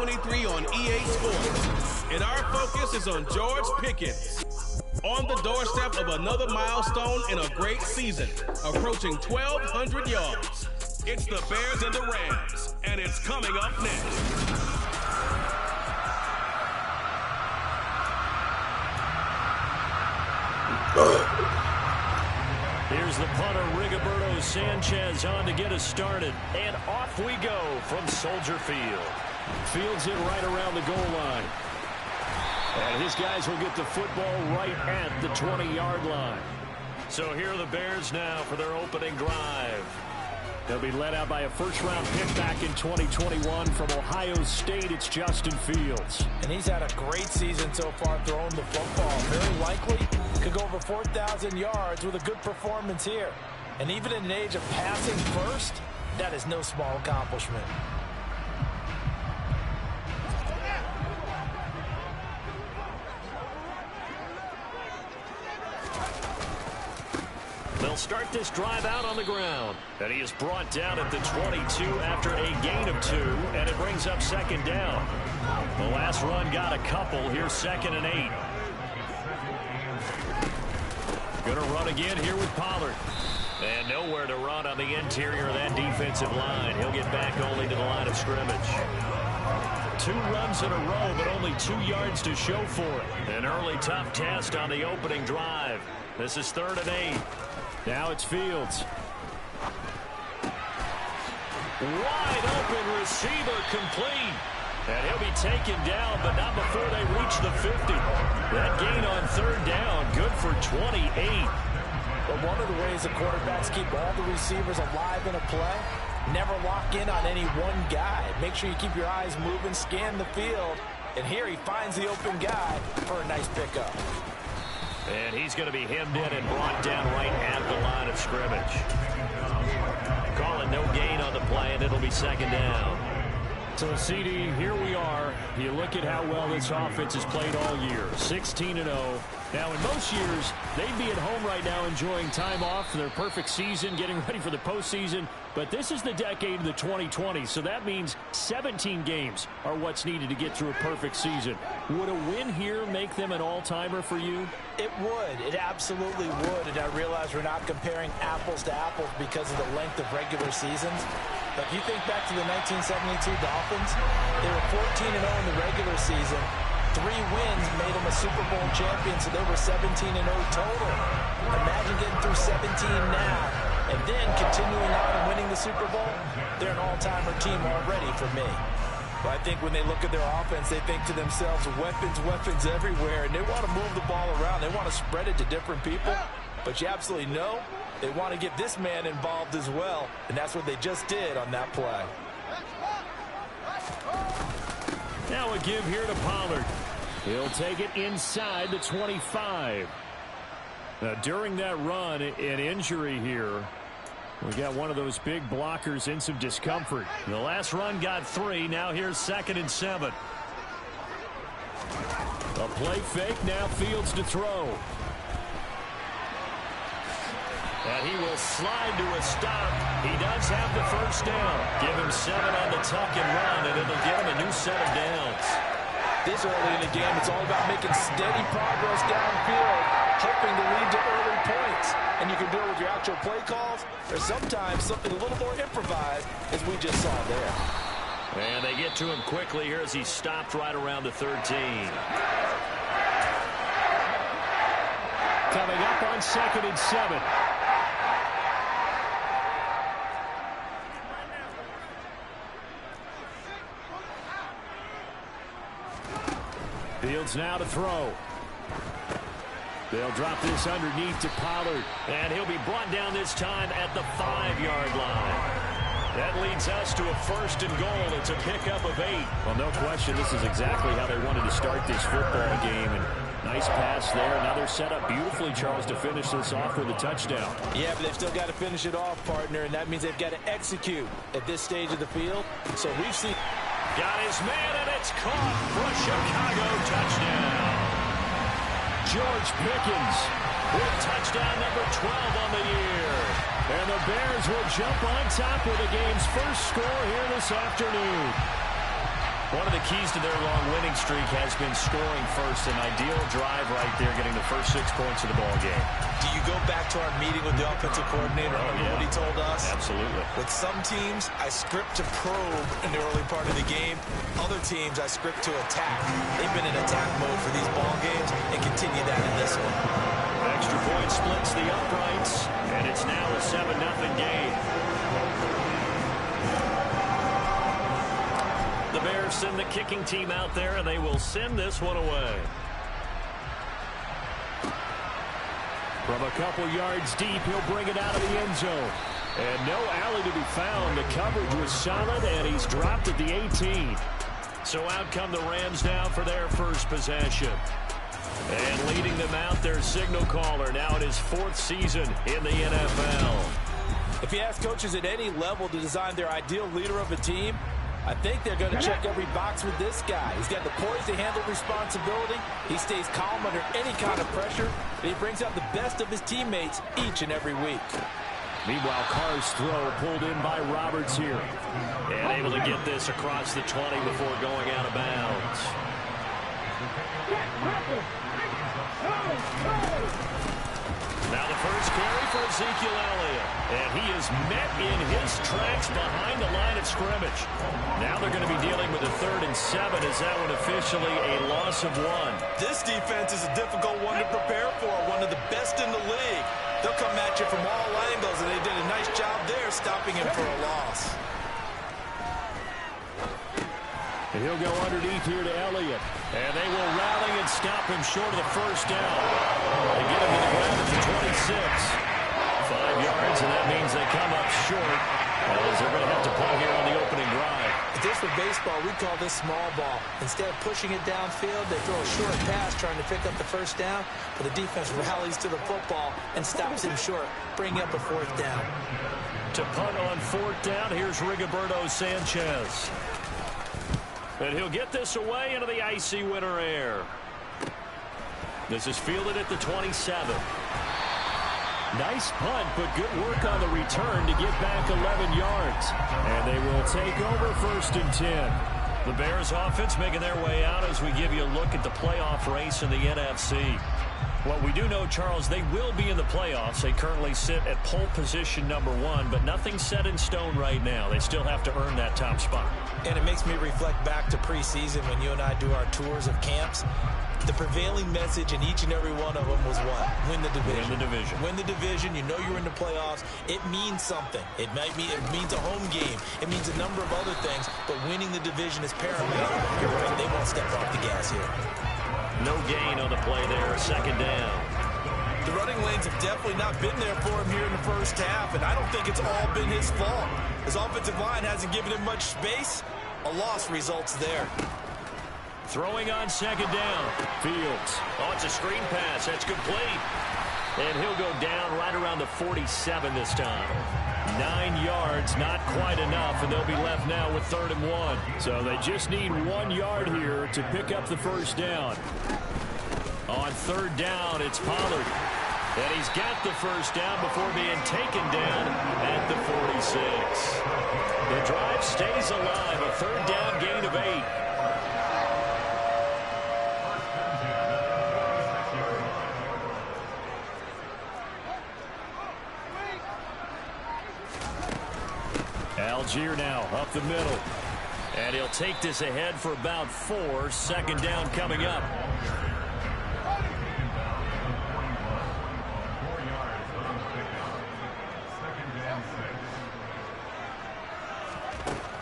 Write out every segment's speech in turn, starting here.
2023 on EA Sports. And our focus is on George Pickens. On the doorstep of another milestone in a great season, approaching 1,200 yards. It's the Bears and the Rams, and it's coming up next. Here's the punter, Rigoberto Sanchez, on to get us started. And off we go from Soldier Field. Fields it right around the goal line. And his guys will get the football right at the 20-yard line. So here are the Bears now for their opening drive. They'll be led out by a first-round pick back in 2021 from Ohio State. It's Justin Fields. And he's had a great season so far throwing the football. Very likely could go over 4,000 yards with a good performance here. And even in an age of passing first, that is no small accomplishment. They'll start this drive out on the ground. And he is brought down at the 22 after a gain of 2, and it brings up second down. The last run got a couple. Here's 2nd and 8. Going to run again here with Pollard. And nowhere to run on the interior of that defensive line. He'll get back only to the line of scrimmage. 2 runs in a row, but only 2 yards to show for it. An early tough test on the opening drive. This is 3rd and 8. Now it's Fields. Wide open receiver complete. And he'll be taken down, but not before they reach the 50. That gain on 3rd down, good for 28. But one of the ways the quarterbacks keep all the receivers alive in a play, never lock in on any one guy. Make sure you keep your eyes moving, scan the field. And here he finds the open guy for a nice pickup. And he's going to be hemmed in and brought down right at the line of scrimmage. Calling no gain on the play, and it'll be 2nd down. So, CD, here we are. You look at how well this offense has played all year. 16-0. Now, in most years, they'd be at home right now enjoying time off for their perfect season, getting ready for the postseason. But this is the decade of the 2020s, so that means 17 games are what's needed to get through a perfect season. Would a win here make them an all-timer for you? It would. It absolutely would. And I realize we're not comparing apples to apples because of the length of regular seasons. But if you think back to the 1972 Dolphins, they were 14-0 in the regular season. 3 wins made them a Super Bowl champion, so they were 17-0 total. Imagine getting through 17 now and then continuing on and winning the Super Bowl. They're an all-timer team already for me. But I think when they look at their offense, they think to themselves, weapons, weapons everywhere, and they want to move the ball around. They want to spread it to different people. But you absolutely know they want to get this man involved as well, and that's what they just did on that play. Now a give here to Pollard. He'll take it inside the 25. Now, during that run, an injury here. We got one of those big blockers in some discomfort. The last run got 3. Now here's 2nd and 7. A play fake. Now Fields to throw. And he will slide to a stop. He does have the first down. Give him 7 on the tuck and run, and it'll give him a new set of downs. This early in the game, it's all about making steady progress downfield, hoping to lead to early points. And you can do it with your actual play calls, or sometimes something a little more improvised, as we just saw there. And they get to him quickly here as he stopped right around the 13. Coming up on 2nd and 7. Fields now to throw. They'll drop this underneath to Pollard. And he'll be brought down this time at the 5-yard line. That leads us to a 1st and goal. It's a pickup of 8. Well, no question, this is exactly how they wanted to start this football game. And nice pass there. Now they're set up beautifully, Charles, to finish this off with a touchdown. Yeah, but they've still got to finish it off, partner, and that means they've got to execute at this stage of the field. So we've seen... Got his man, and it's caught for a Chicago touchdown. George Pickens with touchdown number 12 on the year. And the Bears will jump on top with the game's first score here this afternoon. One of the keys to their long winning streak has been scoring first. An ideal drive right there, getting the first 6 points of the ball game. Do you go back to our meeting with the offensive coordinator? Remember what he told us? Absolutely. With some teams, I script to probe in the early part of the game. Other teams, I script to attack. They've been in attack mode for these ball games and continue that in this one. Extra point splits the uprights, and it's now a 7-0 game. The Bears send the kicking team out there, and they will send this one away. From a couple yards deep, he'll bring it out of the end zone. And no alley to be found. The coverage was solid, and he's dropped at the 18. So out come the Rams now for their first possession. And leading them out, their signal caller, now in his 4th season in the NFL. If you ask coaches at any level to design their ideal leader of a team, I think they're going to check every box with this guy. He's got the poise to handle responsibility. He stays calm under any kind of pressure. And he brings out the best of his teammates each and every week. Meanwhile, Carr's throw pulled in by Roberts here. And able to get this across the 20 before going out of bounds. Now the first carry for Ezekiel Elliott. And he is met in his tracks behind the line of scrimmage. Now they're going to be dealing with a 3rd and 7 as that one officially a loss of 1. This defense is a difficult one to prepare for, one of the best in the league. They'll come at you from all angles, and they did a nice job there stopping him for a loss. And he'll go underneath here to Elliott. And they will rally and stop him short of the first down. They get him to the ground at the 26. 5 yards, and that means they come up short as they're going to have to pull here on the opening drive. If this were baseball, we'd call this small ball. Instead of pushing it downfield, they throw a short pass trying to pick up the first down, but the defense rallies to the football and stops him short, bringing up a 4th down. To punt on 4th down, here's Rigoberto Sanchez. And he'll get this away into the icy winter air. This is fielded at the 27. Nice punt, but good work on the return to get back 11 yards. And they will take over 1st and 10. The Bears offense making their way out as we give you a look at the playoff race in the NFC. What we do know, Charles, they will be in the playoffs. They currently sit at pole position number 1, but nothing's set in stone right now. They still have to earn that top spot. And it makes me reflect back to preseason when you and I do our tours of camps. The prevailing message in each and every one of them was what? Win the division. Win the division. Win the division. You know you're in the playoffs. It means something. It means a home game. It means a number of other things, but winning the division is paramount. You're right. They won't step off the gas here. No gain on the play there. 2nd down. The running lanes have definitely not been there for him here in the first half, and I don't think it's all been his fault. His offensive line hasn't given him much space. A loss results there. Throwing on 2nd down. Fields. Oh, it's a screen pass. That's complete. And he'll go down right around the 47 this time. 9 yards, not quite enough, and they'll be left now with 3rd and 1. So they just need 1 yard here to pick up the first down. On 3rd down, it's Pollard. And he's got the first down before being taken down at the 46. The drive stays alive. A 3rd down gain of 8. Algier now up the middle. And he'll take this ahead for about 4. 2nd down coming up.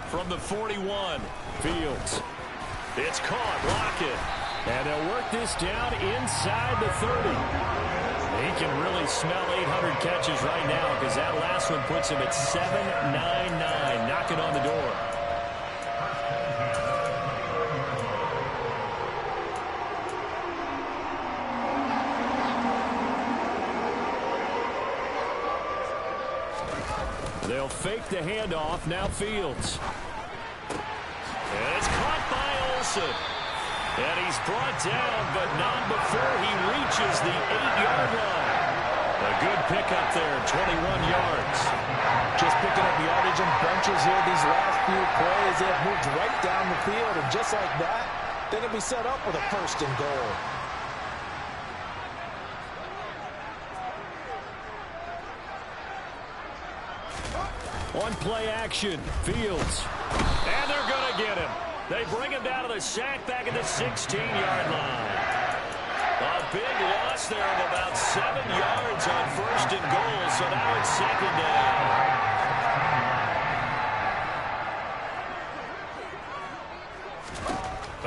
From the 41, Fields. It's caught. Lockett. And they'll work this down inside the 30. He can really smell 800 catches right now because that last one puts him at 799, knocking on the door. They'll fake the handoff. Now Fields. And it's caught by Olsen. And he's brought down, but not before he reaches the 8-yard line. A good pickup there, 21 yards. Just picking up yardage in bunches here these last few plays. They have moved right down the field, and just like that, they're going to be set up with a first and goal. On play action, Fields. And they're going to get him. They bring him down to the sack back at the 16-yard line. A big loss there of about 7 yards on first and goal, so now it's second down.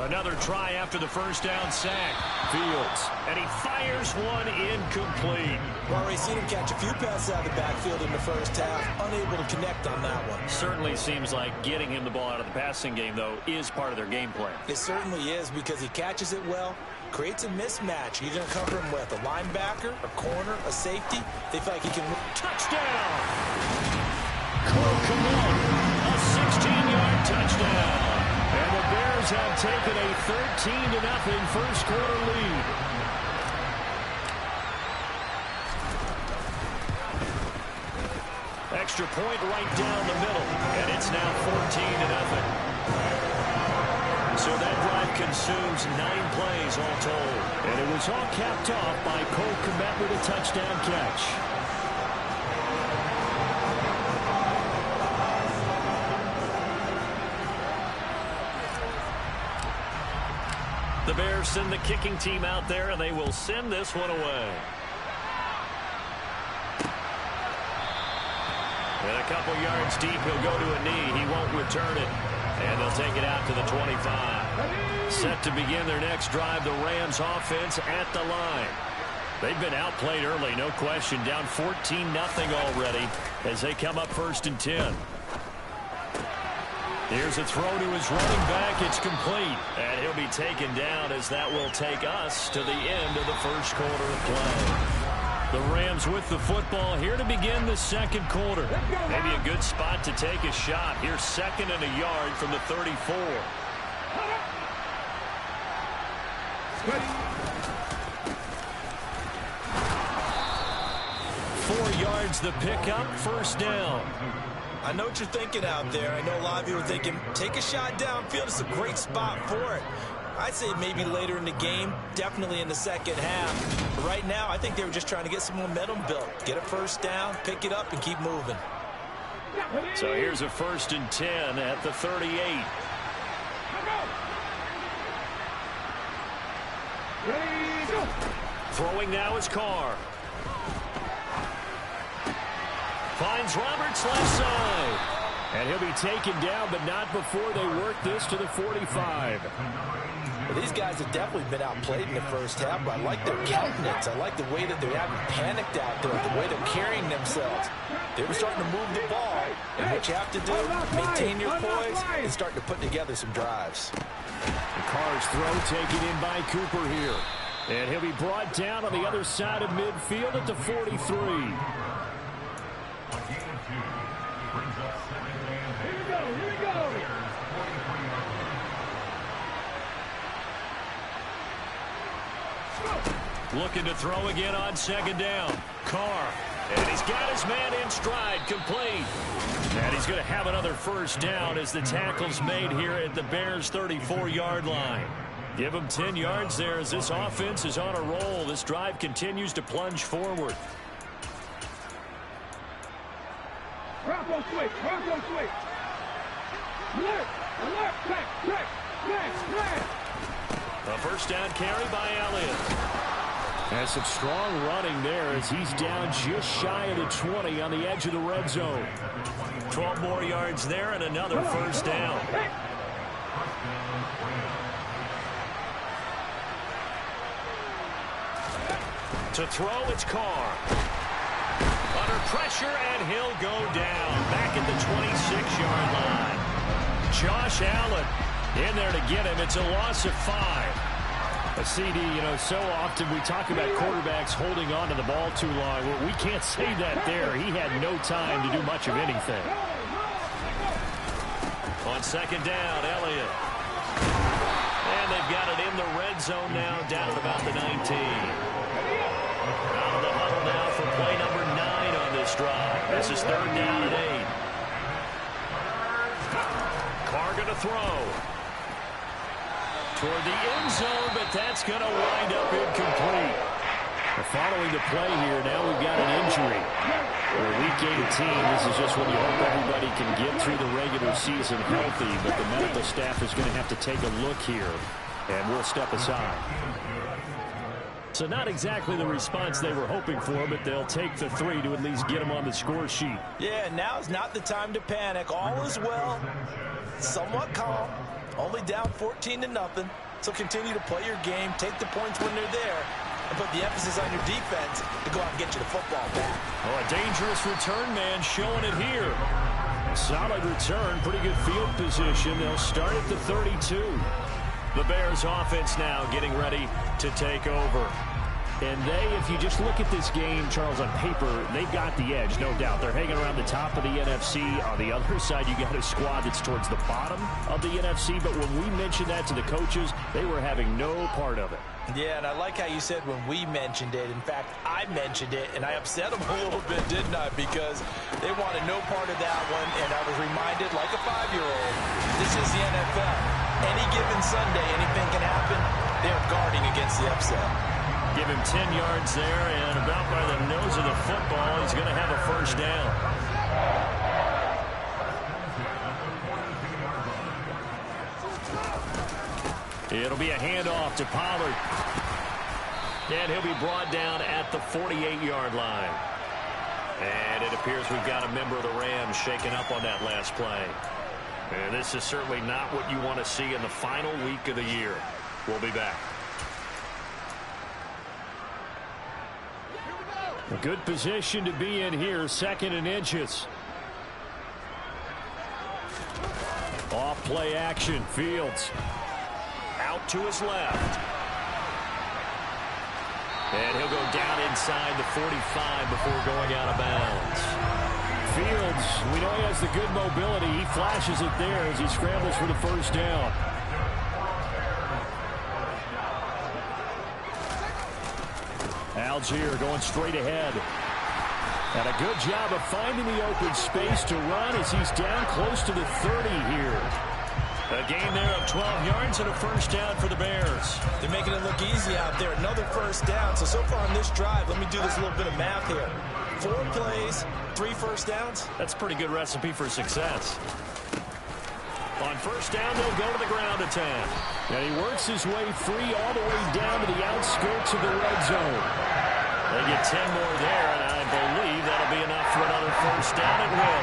Another try after the first down sack. Fields, and he fires one incomplete. Well, we've seen him catch a few passes out of the backfield in the first half, unable to connect on that one. Certainly seems like getting him the ball out of the passing game, though, is part of their game plan. It certainly is, because he catches it well, creates a mismatch. You're going to cover him with a linebacker, a corner, a safety. They feel like he can... Touchdown! Come on! A 16-yard touchdown! And the Bears have taken a 13-0 first quarter lead. Extra point right down the middle, and it's now 14-0. So that drive consumes 9 plays all told. And it was all capped off by Cole Kmet with a touchdown catch. The Bears send the kicking team out there, and they will send this one away. And a couple yards deep, he'll go to a knee. He won't return it. And they'll take it out to the 25. Set to begin their next drive, the Rams offense at the line. They've been outplayed early, no question. Down 14-0 already as they come up 1st and 10. Here's a throw to his running back. It's complete. And he'll be taken down as that will take us to the end of the first quarter of play. The Rams with the football here to begin the second quarter. Maybe a good spot to take a shot. Here's 2nd and a yard from the 34. Four yards the pickup, first down. I know what you're thinking out there. I know a lot of you are thinking, take a shot downfield. It's a great spot for it. I'd say maybe later in the game, definitely in the second half. But right now, I think they were just trying to get some momentum built. Get a first down, pick it up, and keep moving. So here's a 1st and 10 at the 38. Throwing now is Carr. Finds Roberts left side. And he'll be taken down, but not before they work this to the 45. Well, these guys have definitely been outplayed in the first half, but I like their countenance. I like the way that they haven't panicked out there, the way they're carrying themselves. They were starting to move the ball, and what you have to do, maintain your poise and start to put together some drives. The Carr's throw taken in by Cooper here. And he'll be brought down on the other side of midfield at the 43. Looking to throw again on 2nd down. Carr. And he's got his man in stride, complete. And he's going to have another first down as the tackle's made here at the Bears' 34-yard line. Give him 10 yards there as this offense is on a roll. This drive continues to plunge forward. Bronco switch, Bronco switch. Alert, alert, track. A first down carry by Elliott. Has some strong running there as he's down just shy of the 20 on the edge of the red zone. 12 more yards there and another first down. To throw, it's Carr. Under pressure, and he'll go down. Back at the 26-yard line. Josh Allen in there to get him. It's a loss of 5. A CD, so often we talk about quarterbacks holding on to the ball too long. Well, we can't say that there. He had no time to do much of anything. On 2nd down, Elliott. And they've got it in the red zone now, down at about the 19. Out of the huddle now for play next drive. This is 3rd down and 8. Carr going to throw toward the end zone, but that's going to wind up incomplete. Following the play here, now we've got an injury. For Week 18, this is just when you hope everybody can get through the regular season healthy, but the medical staff is going to have to take a look here, and we'll step aside. So not exactly the response they were hoping for, but they'll take the 3 to at least get them on the score sheet. Yeah, now is not the time to panic. All is well, somewhat calm, only down 14-0. So continue to play your game, take the points when they're there, and put the emphasis on your defense to go out and get you the football back. Oh, a dangerous return man showing it here. A solid return, pretty good field position. They'll start at the 32. The Bears offense now getting ready to take over. And they, if you just look at this game, Charles, on paper, they've got the edge, no doubt. They're hanging around the top of the NFC. On the other side, you got a squad that's towards the bottom of the NFC. But when we mentioned that to the coaches, they were having no part of it. Yeah, and I like how you said when we mentioned it. In fact, I mentioned it, and I upset them a little bit, didn't I? Because they wanted no part of that one, and I was reminded, like a 5-year-old, this is the NFL. Any given Sunday, anything can happen. They're guarding against the upset. Give him 10 yards there, and about by the nose of the football, he's going to have a first down. It'll be a handoff to Pollard. And he'll be brought down at the 48-yard line. And it appears we've got a member of the Rams shaken up on that last play. And this is certainly not what you want to see in the final week of the year. We'll be back. A good position to be in here, 2nd and inches. Off play action, Fields. Out to his left. And he'll go down inside the 45 before going out of bounds. Fields, we know he has the good mobility. He flashes it there as he scrambles for the first down. Algier going straight ahead. And a good job of finding the open space to run as he's down close to the 30 here. A gain there of 12 yards and a first down for the Bears. They're making it look easy out there. Another first down. So far on this drive, let me do this little bit of math here. 4 plays, 3 first downs. That's a pretty good recipe for success. On first down, they'll go to the ground attack. And he works his way free all the way down to the outskirts of the red zone. They get 10 more there, and I believe that'll be enough for another first down. It will.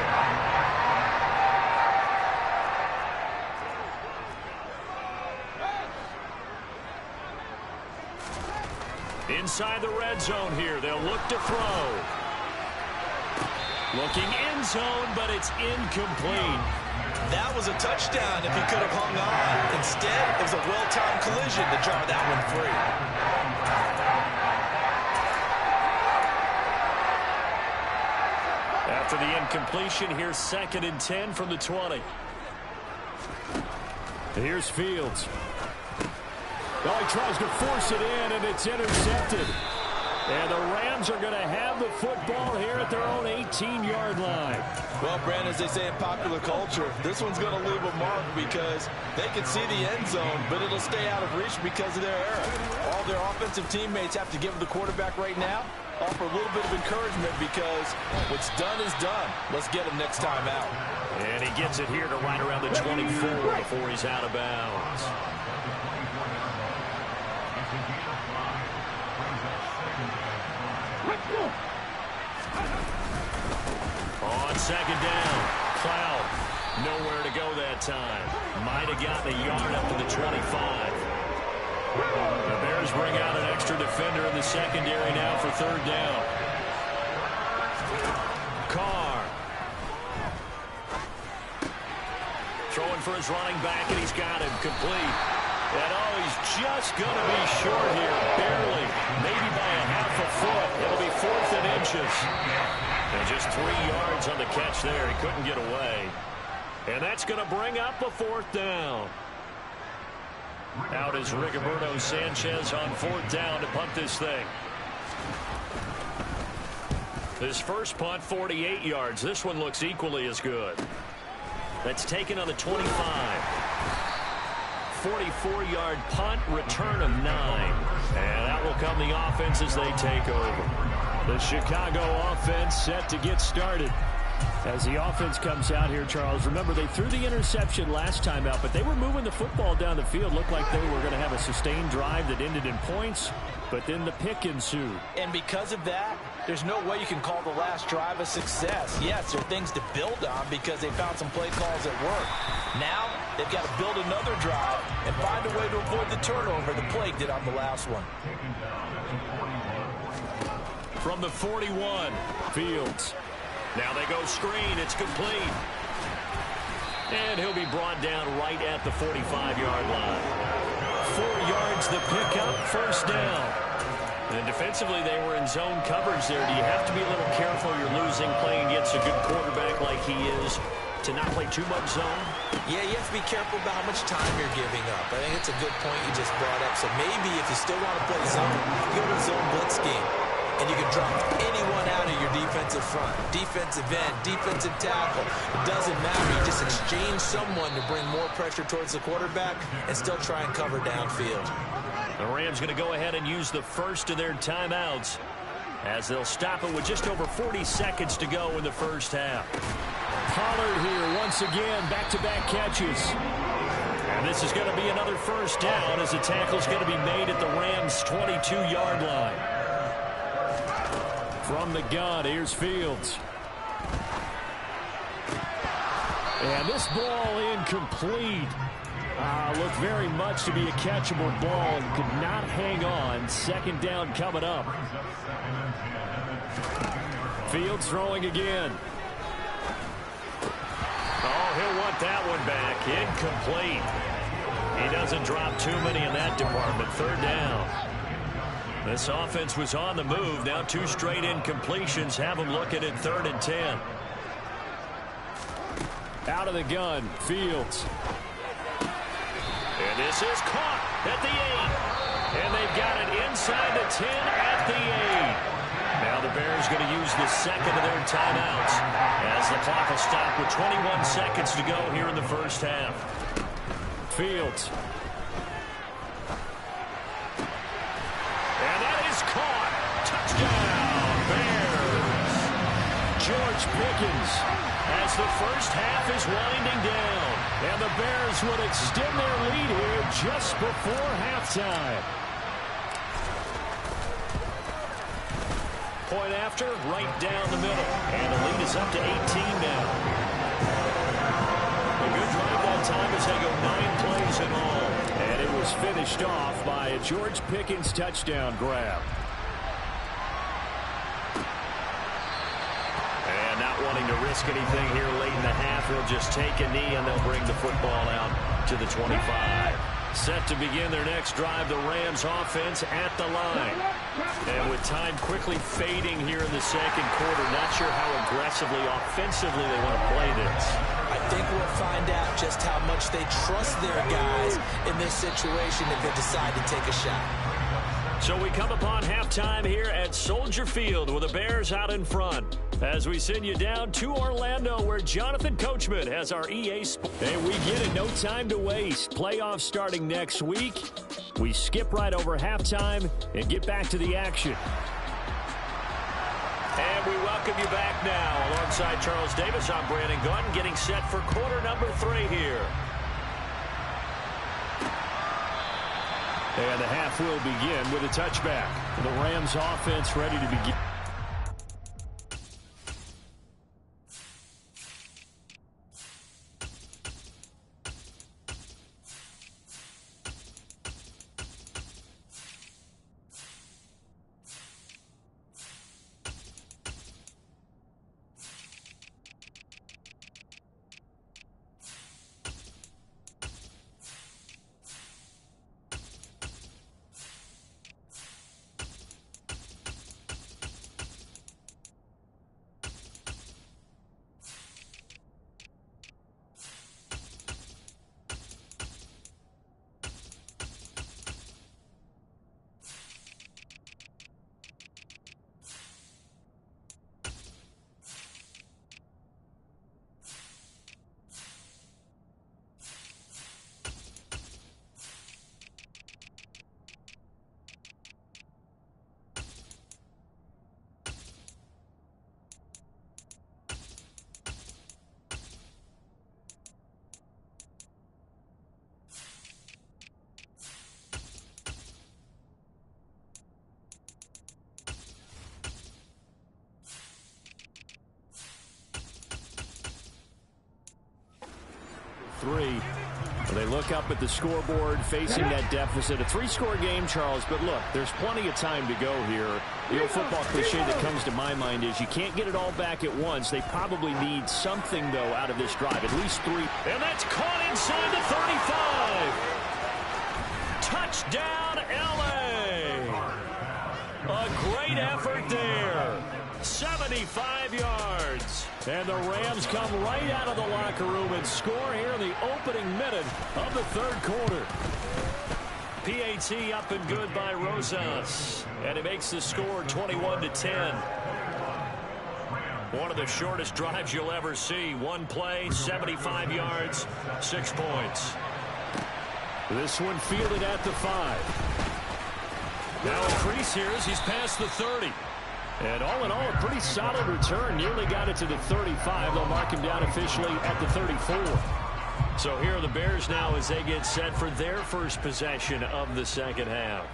Inside the red zone here, they'll look to throw. Looking end zone, but it's incomplete. That was a touchdown if he could have hung on. Instead, it was a well-timed collision to jar that one free. After the incompletion, here's 2nd and 10 from the 20. Here's Fields. Oh, he tries to force it in, and it's intercepted. And the Rams are going to have the football here at their own 18-yard line. Well, Brandon, as they say in popular culture, this one's going to leave a mark because they can see the end zone, but it'll stay out of reach because of their error. All their offensive teammates have to give the quarterback right now, offer a little bit of encouragement because what's done is done. Let's get him next time out. And he gets it here to right around the 24 before he's out of bounds. On 2nd down, Cloud nowhere to go that time. Might have gotten a yard up to the 25. The Bears bring out an extra defender in the secondary now for 3rd down. Carr throwing for his running back, and he's got him complete. And oh, he's just going to be short here, barely, maybe by a half a foot. It'll be 4th and inches. And just 3 yards on the catch there. He couldn't get away. And that's going to bring up a 4th down. Out is Rigoberto Sanchez on 4th down to punt this thing. His first punt, 48 yards. This one looks equally as good. That's taken on the 25. 44-yard punt, return of 9. And out will come the offense as they take over. The Chicago offense set to get started. As the offense comes out here, Charles, remember they threw the interception last time out, but they were moving the football down the field. Looked like they were going to have a sustained drive that ended in points, but then the pick ensued. And because of that, there's no way you can call the last drive a success. Yes, there are things to build on because they found some play calls that work. Now, they've got to build another drive and find a way to avoid the turnover the play did on the last one. From the 41, Fields. Now they go screen. It's complete. And he'll be brought down right at the 45-yard line. 4 yards the pickup, first down. And defensively, they were in zone coverage there. Do you have to be a little careful? You're losing, playing against a good quarterback like he is, to not play too much zone? Yeah, you have to be careful about how much time you're giving up. I think it's a good point you just brought up. So maybe if you still want to play zone, you go to a zone blitz scheme. And you can drop anyone out of your defensive front. Defensive end, defensive tackle. It doesn't matter. You just exchange someone to bring more pressure towards the quarterback and still try and cover downfield. The Rams going to go ahead and use the first of their timeouts as they'll stop it with just over 40 seconds to go in the first half. Pollard here once again, back-to-back catches. And this is going to be another first down as the tackle's going to be made at the Rams' 22-yard line. From the gun, here's Fields. And this ball incomplete. Looked very much to be a catchable ball and could not hang on. Second down coming up. Fields throwing again. Oh, he'll want that one back. Incomplete. He doesn't drop too many in that department. Third down. This offense was on the move. Now 2 straight incompletions have them looking at 3rd and 10. Out of the gun, Fields. And this is caught at the 8. And they've got it inside the 10 at the 8. Now the Bears going to use the second of their timeouts as the clock will stop with 21 seconds to go here in the first half. Fields. Caught. Touchdown, Bears. George Pickens. As the first half is winding down. And the Bears would extend their lead here just before halftime. Point after, right down the middle. And the lead is up to 18 now. A good drive that time as they go 9 plays in all. And it was finished off by a George Pickens touchdown grab. And not wanting to risk anything here late in the half, he'll just take a knee and they'll bring the football out to the 25. Set to begin their next drive, the Rams offense at the line. And with time quickly fading here in the second quarter, not sure how aggressively, offensively they want to play this. I think we'll find out just how much they trust their guys in this situation if they decide to take a shot. So we come upon halftime here at Soldier Field with the Bears out in front. As we send you down to Orlando where Jonathan Coachman has our EA Sports. And we get it, no time to waste. Playoffs starting next week. We skip right over halftime and get back to the action. And we welcome you back now. Alongside Charles Davis, I'm Brandon Gunn, getting set for quarter number 3 here. And the half will begin with a touchback. The Rams offense ready to begin. 3. They look up at the scoreboard facing that deficit. A 3-score game, Charles, but look, there's plenty of time to go here. The old football cliche that comes to my mind is you can't get it all back at once. They probably need something, though, out of this drive, at least 3. And that's caught inside the 35. Touchdown, L.A. A great effort there. 75 yards. And the Rams come right out of the locker room and score here in the opening minute of the third quarter. PAT up and good by Rosas. And it makes the score 21-10. One of the shortest drives you'll ever see. One play, 75 yards, 6 points. This one fielded at the 5. Now increase here as he's past the 30. And all in all, a pretty solid return. Nearly got it to the 35. They'll mark him down officially at the 34. So here are the Bears now as they get set for their first possession of the second half.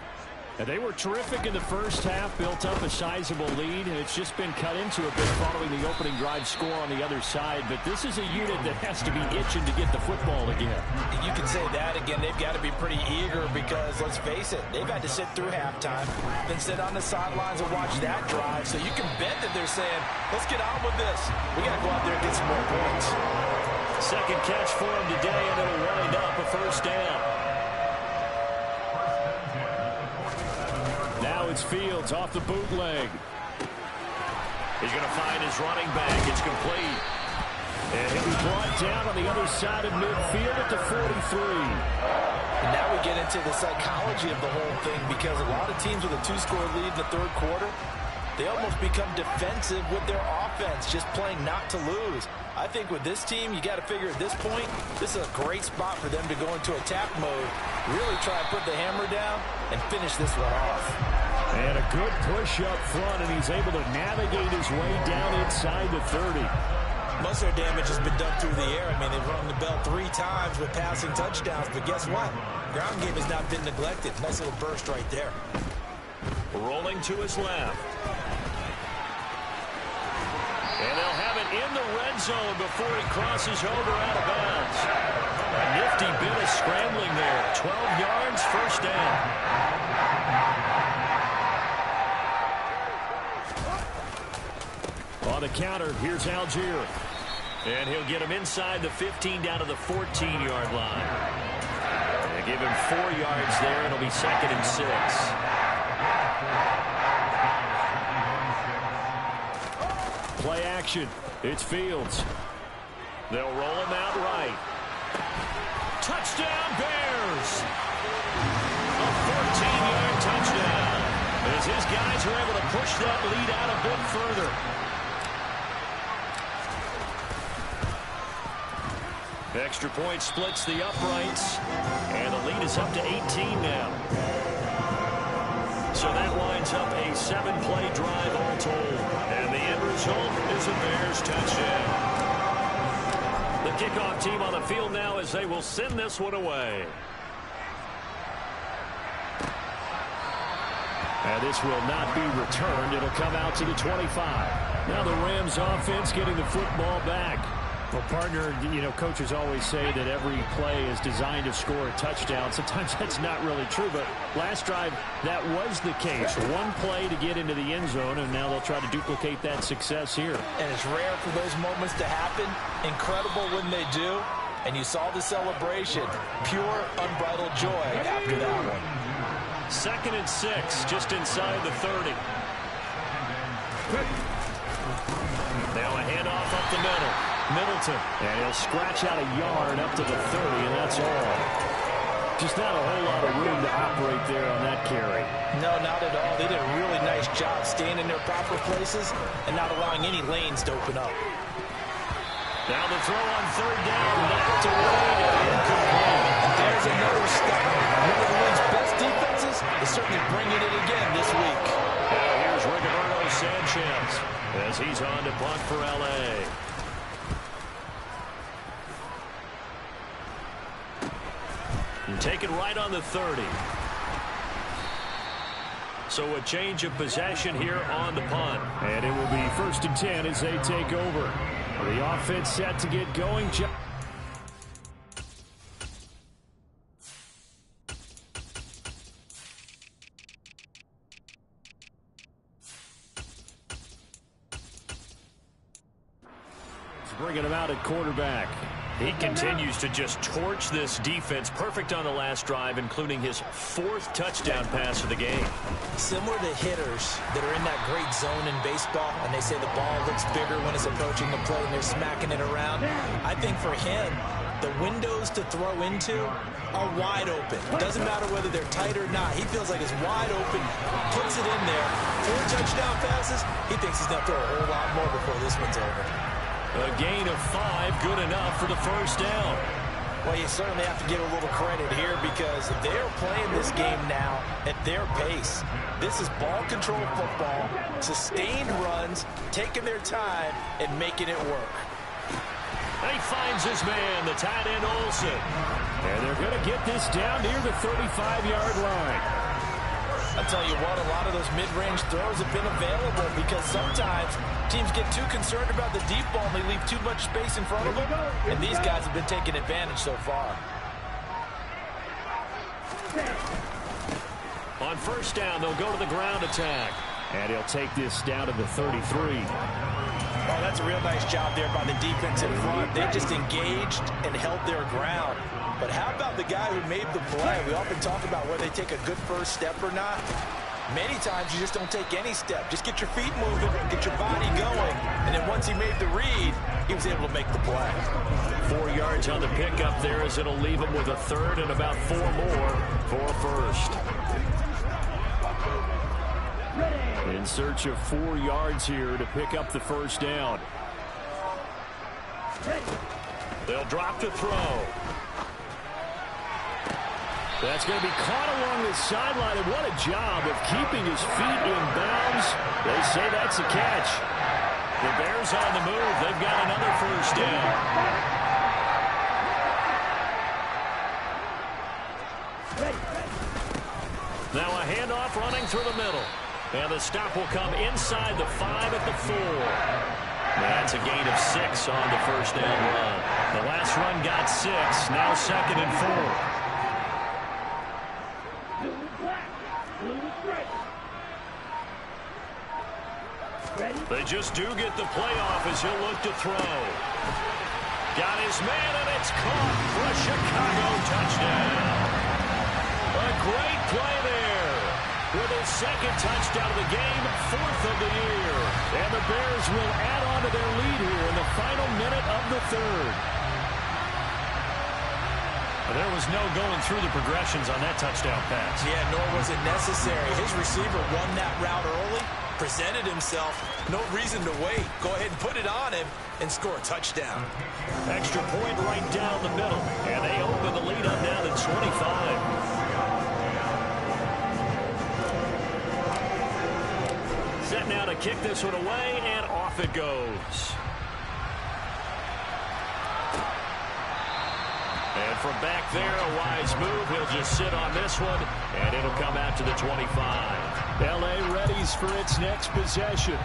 And they were terrific in the first half, built up a sizable lead, and it's just been cut into a bit following the opening drive score on the other side. But this is a unit that has to be itching to get the football again. You can say that again. They've got to be pretty eager because, let's face it, they've had to sit through halftime, then sit on the sidelines and watch that drive. So you can bet that they're saying, let's get on with this. We got to go out there and get some more points. Second catch for him today, and it'll wind up a first down. Now it's Fields off the bootleg. He's going to find his running back. It's complete. And he'll be brought down on the other side of midfield at the 43. And now we get into the psychology of the whole thing because a lot of teams with a 2-score lead in the third quarter, they almost become defensive with their offense, just playing not to lose. I think with this team, you got to figure at this point, this is a great spot for them to go into attack mode, really try to put the hammer down and finish this one off. And a good push up front, and he's able to navigate his way down inside the 30. Most of their damage has been done through the air. I mean, they've rung the bell 3 times with passing touchdowns, but guess what? Ground game has not been neglected. Nice little burst right there. Rolling to his left. And they'll have it in the red zone before he crosses over out of bounds. A nifty bit of scrambling there. 12 yards, first down. On the counter, here's Algier. And he'll get him inside the 15 down to the 14-yard line. They give him 4 yards there. It'll be 2nd and 6. Play action. It's Fields. They'll roll him out right. Touchdown, Bears! A 14-yard touchdown. As his guys are able to push that lead out a bit further. Extra point splits the uprights. And the lead is up to 18 now. So that winds up a 7-play drive all told. And the end result is a Bears touchdown. The kickoff team on the field now as they will send this one away. And this will not be returned. It'll come out to the 25. Now the Rams offense getting the football back. Well, partner, you know, coaches always say that every play is designed to score a touchdown. Sometimes that's not really true, but last drive, that was the case. One play to get into the end zone, and now they'll try to duplicate that success here. And it's rare for those moments to happen. Incredible when they do. And you saw the celebration. Pure, unbridled joy after that one. 2nd and 6, just inside the 30. Now a handoff up the middle. Middleton. And he'll scratch out a yard up to the 30, and that's all. Just not a whole lot of room to operate there on that carry. No, not at all. They did a really nice job staying in their proper places and not allowing any lanes to open up. Now the throw on 3rd down, knocked away and incomplete. There's another stop. One of the league's best defenses is certainly bringing it again this week. Now here's Rigoberto Sanchez as he's on to punt for L.A. And taken right on the 30. So a change of possession here on the punt. And it will be 1st and 10 as they take over. The offense set to get going. bringing him out at quarterback. He continues to just torch this defense. Perfect on the last drive, including his 4th touchdown pass of the game. Similar to hitters that are in that great zone in baseball, and they say the ball looks bigger when it's approaching the plate and they're smacking it around. I think for him, the windows to throw into are wide open. Doesn't matter whether they're tight or not. He feels like it's wide open, puts it in there. 4 touchdown passes. He thinks he's going to throw a whole lot more before this one's over. A gain of 5, good enough for the first down. Well, you certainly have to give a little credit here because they're playing this game now at their pace. This is ball control football, sustained runs, taking their time and making it work. He finds his man, the tight end Olsen. And they're going to get this down near the 35-yard line. I'll tell you what, a lot of those mid-range throws have been available because sometimes teams get too concerned about the deep ball and they leave too much space in front of them. And these guys have been taking advantage so far. On first down, they'll go to the ground attack. And he'll take this down to the 33. Oh, that's a real nice job there by the defense in front. They just engaged and held their ground. But how about the guy who made the play? We often talk about whether they take a good first step or not. Many times you just don't take any step. Just get your feet moving, get your body going. And then once he made the read, he was able to make the play. 4 yards on the pickup there as it'll leave him with a 3rd and about 4 more for a first. In search of 4 yards here to pick up the first down. They'll drop to throw. That's going to be caught along the sideline, and what a job of keeping his feet in bounds. They say that's a catch. The Bears on the move. They've got another first down. Now a handoff running through the middle. And the stop will come inside the 5 at the 4. That's a gain of 6 on the first down run. The last run got 6. Now 2nd and 4. They just do get the playoff as he'll look to throw. Got his man, and it's caught for a Chicago touchdown. A great play there. With his 2nd touchdown of the game, 4th of the year. And the Bears will add on to their lead here in the final minute of the 3rd. There was no going through the progressions on that touchdown pass. Yeah, nor was it necessary. His receiver won that route early, presented himself. No reason to wait. Go ahead and put it on him and score a touchdown. Extra point right down the middle. And they open the lead up now to 25. Set now to kick this one away, and off it goes. And from back there, a wise move. He'll just sit on this one, and it'll come out to the 25. L.A. readies for its next possession.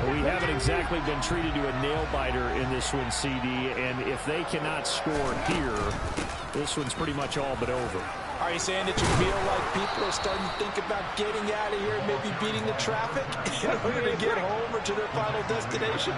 We haven't exactly been treated to a nail-biter in this one, CD, and if they cannot score here, this one's pretty much all but over. Are you saying that you feel like people are starting to think about getting out of here and maybe beating the traffic in order to get home or to their final destination?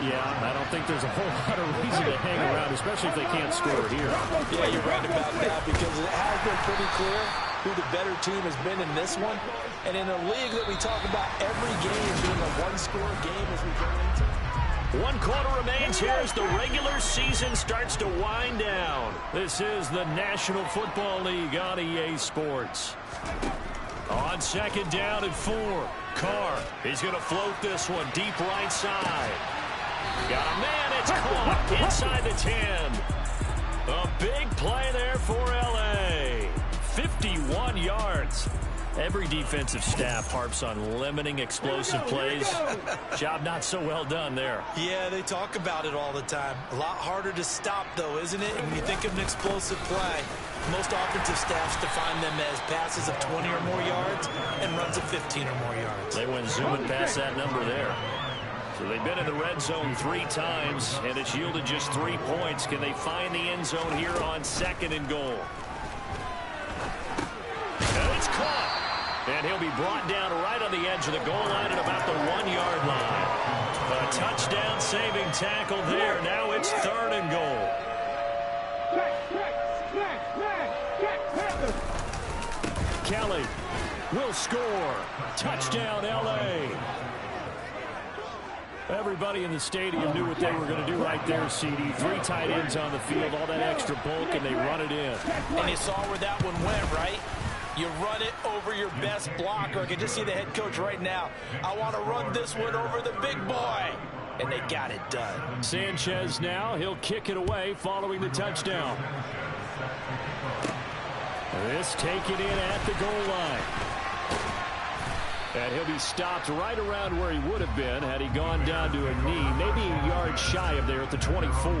Yeah, I don't think there's a whole lot of reason to hang around, especially if they can't score here. Yeah, you're right about that because it has been pretty clear who the better team has been in this one. And in a league that we talk about every game being a one-score game as we go into. 1 quarter remains here as the regular season starts to wind down. This is the National Football League on EA Sports. On 2nd down and 4. Carr, he's going to float this one deep right side. Got a man, it's caught inside the 10. A big play there for L.A. 51 yards. Every defensive staff harps on limiting explosive plays. Job not so well done there. Yeah, they talk about it all the time. A lot harder to stop, though, isn't it? And when you think of an explosive play, most offensive staffs define them as passes of 20 or more yards and runs of 15 or more yards. They went zooming past that number there. So they've been in the red zone 3 times, and it's yielded just 3 points. Can they find the end zone here on 2nd and goal? And it's caught. And And he'll be brought down right on the edge of the goal line at about the 1-yard line. A touchdown-saving tackle there. Now it's 3rd and goal. Kelly will score. Touchdown, L.A. Everybody in the stadium knew what they were going to do right there, CD. 3 tight ends on the field, all that extra bulk, and they run it in. And you saw where that one went, right? You run it over your best blocker. I can just see the head coach right now. I want to run this one over the big boy. And they got it done. Sanchez now, he'll kick it away following the touchdown. This taken in at the goal line. And he'll be stopped right around where he would have been had he gone down to a knee, maybe a yard shy of there at the 24.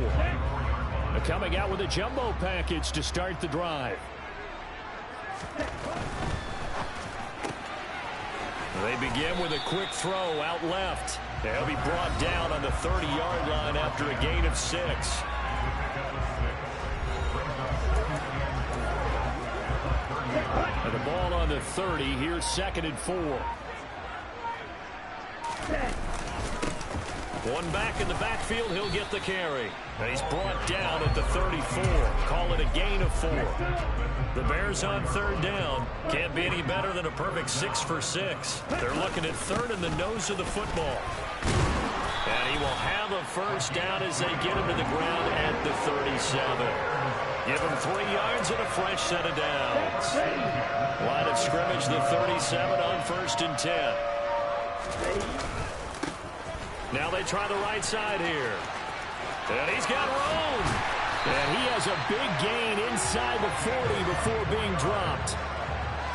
Coming out with a jumbo package to start the drive. They begin with a quick throw out left. They'll be brought down on the 30-yard line after a gain of 6. And the ball on the 30. Here's 2nd and 4. One back in the backfield. He'll get the carry. And he's brought down at the 34. Call it a gain of 4. The Bears on 3rd down. Can't be any better than a perfect 6 for 6. They're looking at 3rd in the nose of the football. And he will have a 1st down as they get him to the ground at the 37. Give him 3 yards and a fresh set of downs. Line of scrimmage, the 37 on 1st and 10. Now they try the right side here. And he's got room. And he has a big gain inside the 40 before being dropped.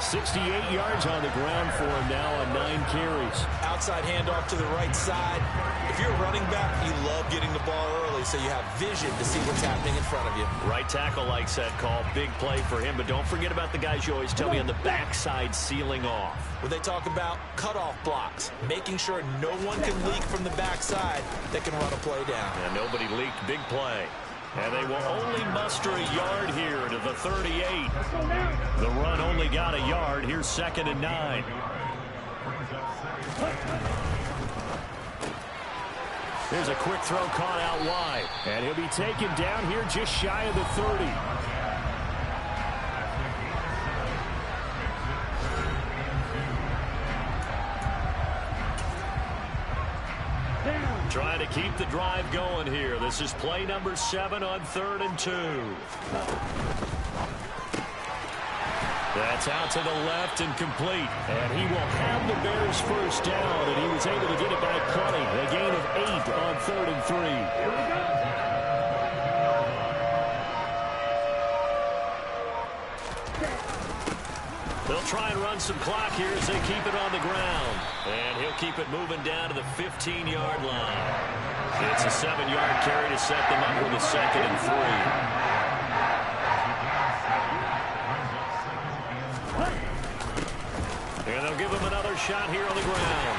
68 yards on the ground for him now on 9 carries. Outside handoff to the right side. If you're a running back, you love getting the ball early so you have vision to see what's happening in front of you. Right tackle likes that call. Big play for him. But don't forget about the guys you always tell me on the backside sealing off. When they talk about cutoff blocks, making sure no one can leak from the backside that can run a play down. And nobody leaked. Big play. And they will only muster a yard here to the 38. The run only got a yard. Here's 2nd and 9. Here's a quick throw caught out wide. And he'll be taken down here just shy of the 30. Trying to keep the drive going here. This is play number 7 on 3rd and 2. That's out to the left and complete. And he will have the Bears 1st down, and he was able to get it back plenty. A gain of 8 on 3rd and 3. They'll try and run some clock here as they keep it on the ground. And he'll keep it moving down to the 15-yard line. It's a 7-yard carry to set them up with a 2nd and 3. And they'll give him another shot here on the ground.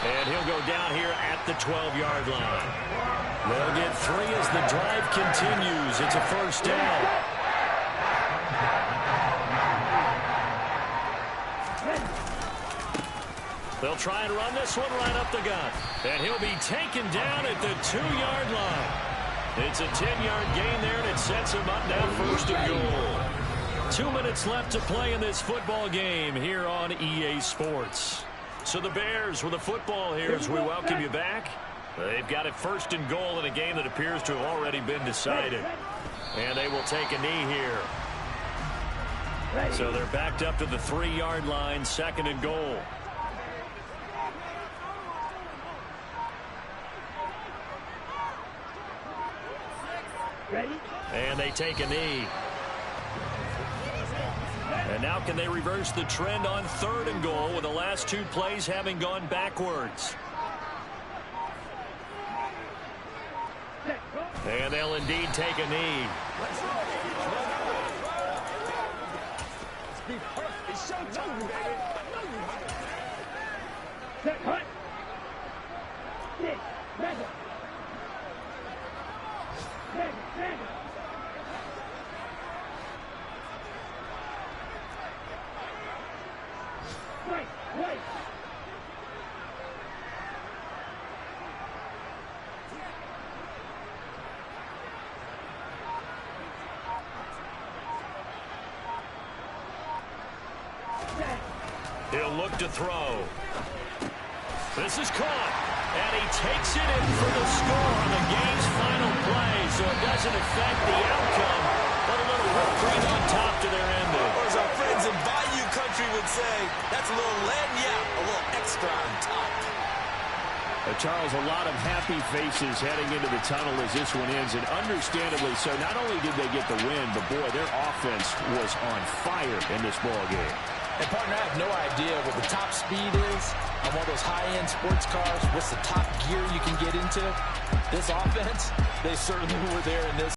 And he'll go down here at the 12-yard line. They'll get 3 as the drive continues. It's a 1st down. They'll try and run this one right up the gut. And he'll be taken down at the 2-yard line. It's a 10-yard gain there, and it sets him up now 1st and goal. 2 minutes left to play in this football game here on EA Sports. So the Bears with the football here as we welcome you back. They've got it 1st and goal in a game that appears to have already been decided. And they will take a knee here. So they're backed up to the 3-yard line, 2nd and goal. And they take a knee. And now can they reverse the trend on 3rd and goal with the last 2 plays having gone backwards? And they'll indeed take a knee. It's showtime, baby. Set, cut. Sit, measure. Measure. Right, right. He'll look to throw. This is caught, and he takes it in for the score on the game's final play, so it doesn't affect the outcome, but a little whipped cream on top to their ending. Or as our friends in Bayou Country would say, that's a little lagniappe, a little extra on top. Charles, a lot of happy faces heading into the tunnel as this one ends, and understandably so. Not only did they get the win, but boy, their offense was on fire in this ball game. And partner, I have no idea what the top speed is on one of those high-end sports cars. What's the top gear you can get into? This offense, they certainly were there in this